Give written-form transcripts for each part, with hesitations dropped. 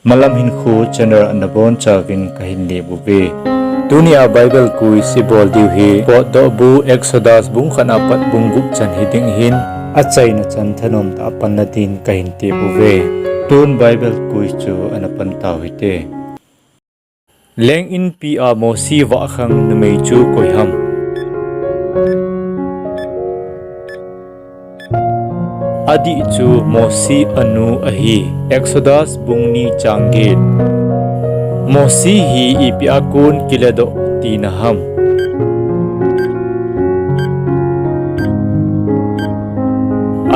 malam hin khu channel anabon chavin kahin le buve dunia Bible kui sibol diu hi Thudoh bu Exodus bung khana pat bung gup chan hiding hin achai na chan thanom ta pan na din kahin te buve tun Bible kui chu anapan taw hite leng in pi a mo si wa khang numei chu koi ham adi chu mosi anu ahi Exodus bungni changgit mosi hi ipi akun kilado tinaham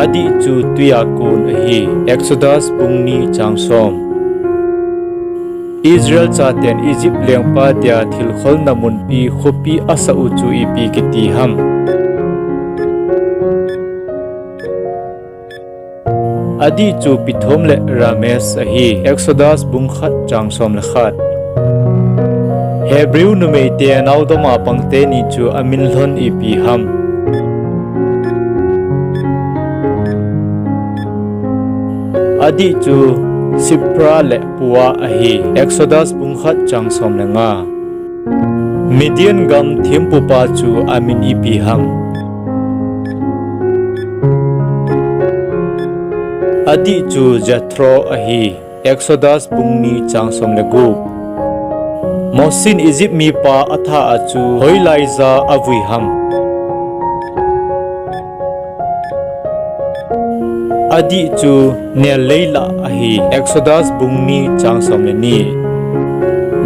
adi chu tuyakun ahi Exodus bungni changsom Israel chaten Egypt lengpa dia thilkhol namun pi khopi asa uchu ipi kiti ham adi chu pithom le rames ahi Exodus bung khat changsom le khat Hebrew numei te naudoma pangte ni chu amin lhon ipi ham adi chu sipra le puwa ahi Exodus bung khat changsom le nga Midian gam thimpu pa chu amin ipi ham adi chu Jethro ahi Exodus bungni changsom le gu mosin Egypt mi pa atha achu hoilaiza avui ham adi chu ne leila ahi Exodus bungni changsom le ni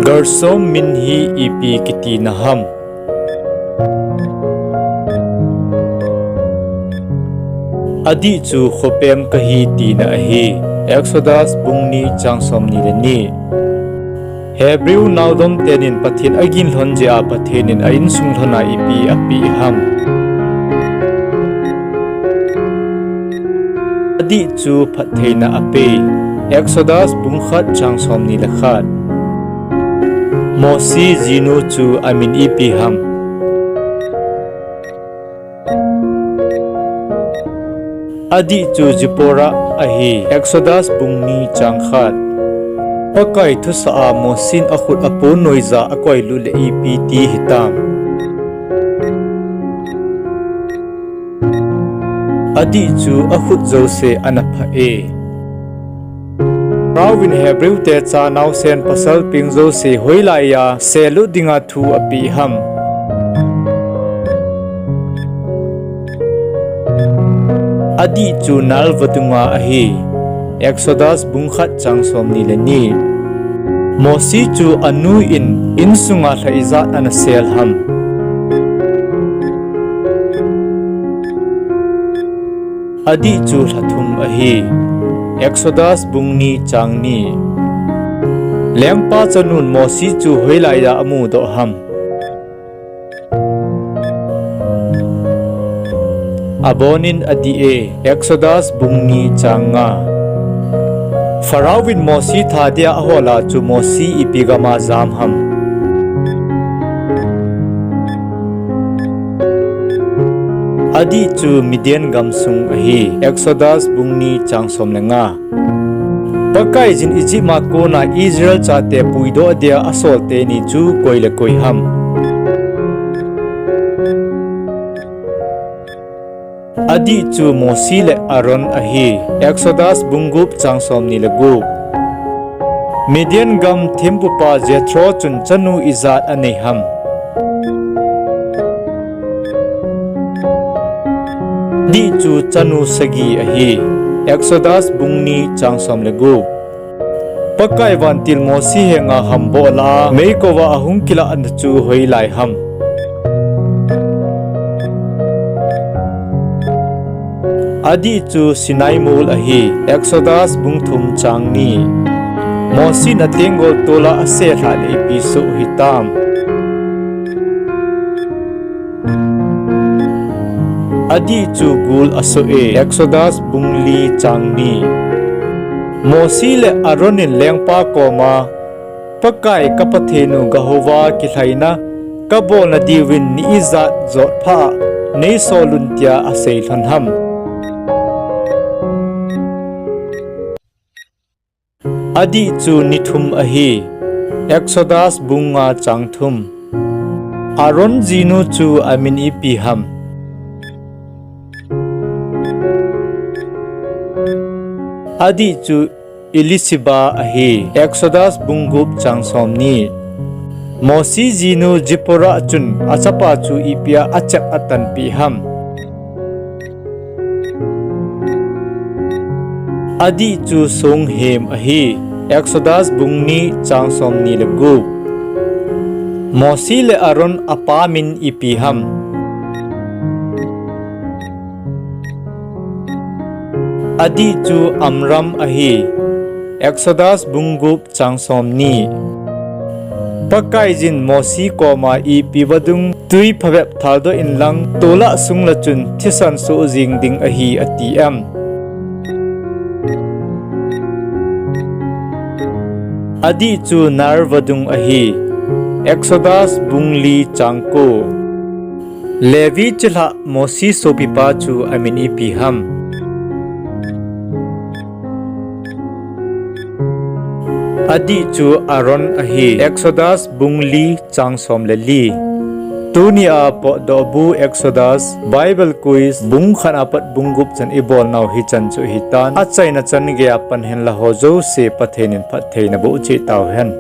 Gersom min hi ipi kiti naham adi chu khopem kahi ti na ahi Exodus bungni changsom ni le ni Hebrew naudom tenin pathin agin hlonje a pathenin ain sunglhona ipi api ham adi chu phatheina ape Exodus bung khat changsom ni le khat mosi jinu chu amin ipi ham adi chu jipora ahi Exodus bungni changkhat pakai thusa a mosin akhut apun noiza akoi lu le ipi ti hitam adi chu akhut jose anapha e Rawin Hebrew te cha naw sen pasal ping jose hoilaya selu dinga thu api ham adi chu nal vatunga ahi Exodus bung khat changsom ni le ni mosi chu anu in sunga thaiza an sel ham adi chu thathum ahi Exodus bungni changni lengpa chanun mosi chu hoilaya amu do ham abonin adi e Exodus bungni changa Farawin mosi thadia ahola chu mosi ipigama zam ham adi chu Midian gamsung ahi Exodus bungni changsom lenga pakai jin Egypt ma ko na Israel chate puido dia asolte ni chu koile koi ham adi chu mosi le Aaron ahi Exodus bungup changsom ni le gu Midian gam thimpu pa Jethro chun chanu izat anei ham di chu chanu sagi ahi Exodus bungni changsom le gu pakai wan til mosi henga hambola meikowa ahung kila an chu hoilai ham adi chu Sinai mul ahi Exodus bungthum changni mosi na tengol tola ase thal episo hitam adi chu gul aso e Exodus bungli changni mosi le Aaronin lengpa koma pakai kapathenu gahowa kithaina kabol na diwin ni izat zot pha nei soluntia asei thanham adi chu nithum ahi Exodus bunga changthum Aron zinu chu amin ipiham adi chu Elisiba ahi Exodus bungup changsomni Mosi zinu Jipora chun achapa chu ipia achak atan piham adi chu song hem ahi Exodus bungni changsomni lebu Mosi le Aron apamin ipiham adi chu Amram ahi Exodus bungup changsomni Pakaijin Mosi koma ipibadung tui phabep thaldo inlang tola sungla chun thisan so jing ding ahi atiam adi chu narvadung ahi Exodus bungli changko Levi chila Mosi sopipa chu amin ipiham adi chu Aron ahi Exodus bungli changsom leli tunia po dobu Exodus Bible quiz bung khan apat bungup chan ibol naw hi chan chu hitan achai na chan ge apan hen la hojo se Pathen in Pathen na bu chi taw hen